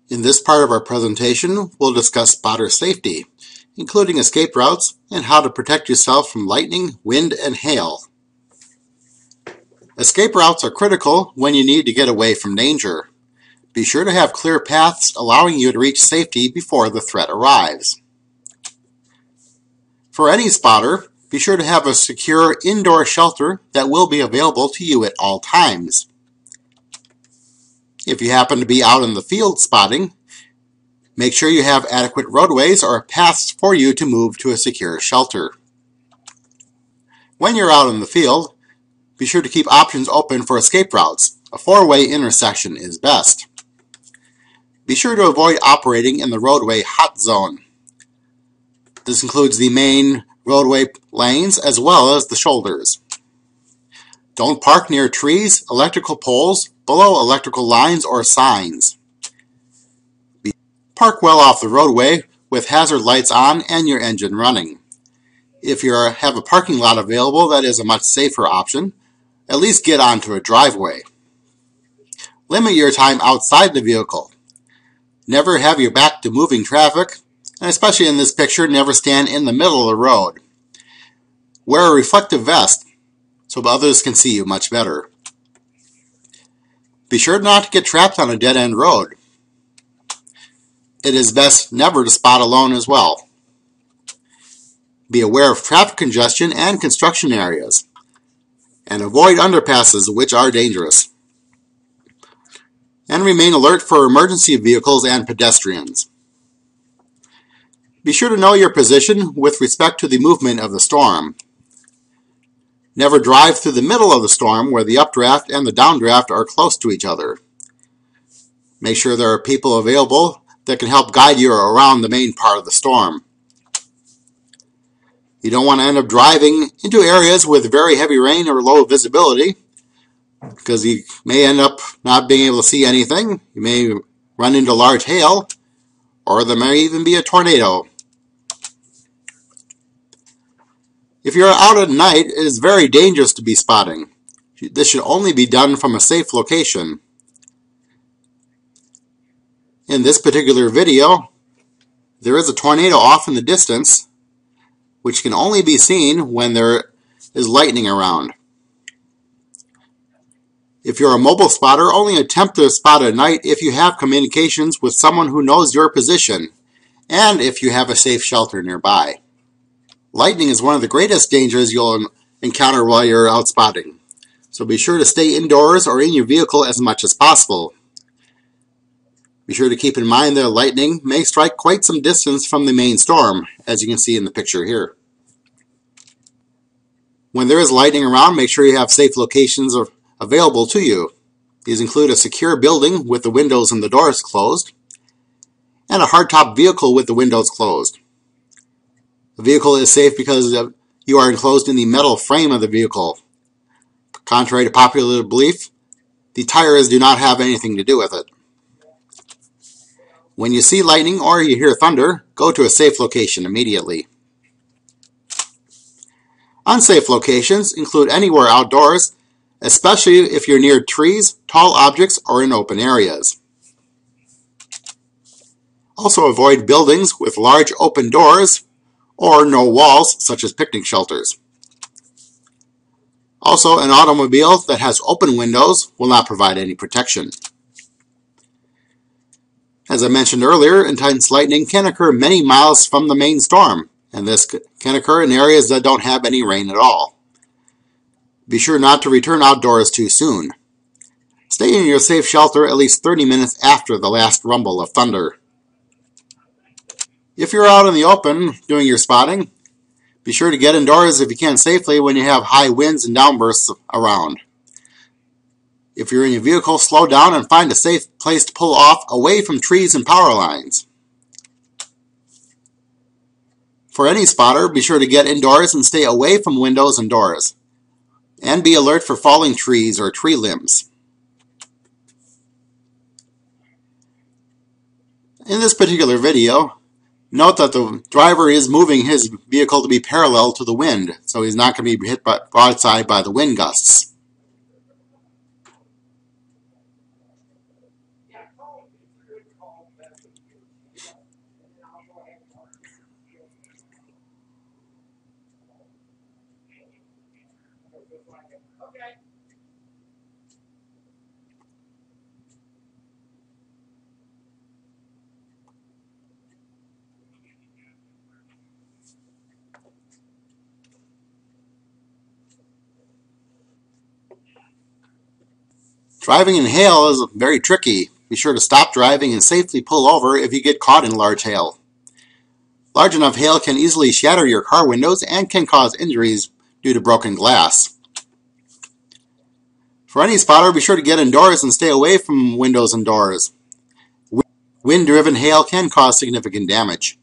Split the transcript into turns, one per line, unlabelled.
In this part of our presentation, we'll discuss spotter safety, including escape routes and how to protect yourself from lightning, wind, and hail. Escape routes are critical when you need to get away from danger. Be sure to have clear paths allowing you to reach safety before the threat arrives. For any spotter, be sure to have a secure indoor shelter that will be available to you at all times. If you happen to be out in the field spotting, make sure you have adequate roadways or paths for you to move to a secure shelter. When you're out in the field, be sure to keep options open for escape routes. A four-way intersection is best. Be sure to avoid operating in the roadway hot zone. This includes the main roadway lanes as well as the shoulders. Don't park near trees, electrical poles, below electrical lines or signs. Park well off the roadway with hazard lights on and your engine running. If you have a parking lot available, that is a much safer option. At least get onto a driveway. Limit your time outside the vehicle. Never have your back to moving traffic, and especially in this picture, never stand in the middle of the road. Wear a reflective vest so others can see you much better. Be sure not to get trapped on a dead-end road. It is best never to spot alone as well. Be aware of traffic congestion and construction areas, and avoid underpasses, which are dangerous. And remain alert for emergency vehicles and pedestrians. Be sure to know your position with respect to the movement of the storm. Never drive through the middle of the storm where the updraft and the downdraft are close to each other. Make sure there are people available that can help guide you around the main part of the storm. You don't want to end up driving into areas with very heavy rain or low visibility, because you may end up not being able to see anything. You may run into large hail, or there may even be a tornado. If you're out at night, it is very dangerous to be spotting. This should only be done from a safe location. In this particular video, there is a tornado off in the distance, which can only be seen when there is lightning around. If you're a mobile spotter, only attempt to spot at night if you have communications with someone who knows your position, and if you have a safe shelter nearby. Lightning is one of the greatest dangers you'll encounter while you're out spotting, so be sure to stay indoors or in your vehicle as much as possible. Be sure to keep in mind that lightning may strike quite some distance from the main storm, as you can see in the picture here. When there is lightning around, make sure you have safe locations available to you. These include a secure building with the windows and the doors closed, and a hardtop vehicle with the windows closed. The vehicle is safe because you are enclosed in the metal frame of the vehicle. Contrary to popular belief, the tires do not have anything to do with it. When you see lightning or you hear thunder, go to a safe location immediately. Unsafe locations include anywhere outdoors, especially if you're near trees, tall objects, or in open areas. Also avoid buildings with large open doors or no walls, such as picnic shelters. Also, an automobile that has open windows will not provide any protection. As I mentioned earlier, intense lightning can occur many miles from the main storm, and this can occur in areas that don't have any rain at all. Be sure not to return outdoors too soon. Stay in your safe shelter at least 30 minutes after the last rumble of thunder. If you're out in the open doing your spotting, be sure to get indoors if you can safely when you have high winds and downbursts around. If you're in your vehicle, slow down and find a safe place to pull off away from trees and power lines. For any spotter, be sure to get indoors and stay away from windows and doors. And be alert for falling trees or tree limbs. In this particular video, note that the driver is moving his vehicle to be parallel to the wind, so he's not going to be hit broadside by the wind gusts. Driving in hail is very tricky. Be sure to stop driving and safely pull over if you get caught in large hail. Large enough hail can easily shatter your car windows and can cause injuries due to broken glass. For any spotter, be sure to get indoors and stay away from windows and doors. Wind-driven hail can cause significant damage.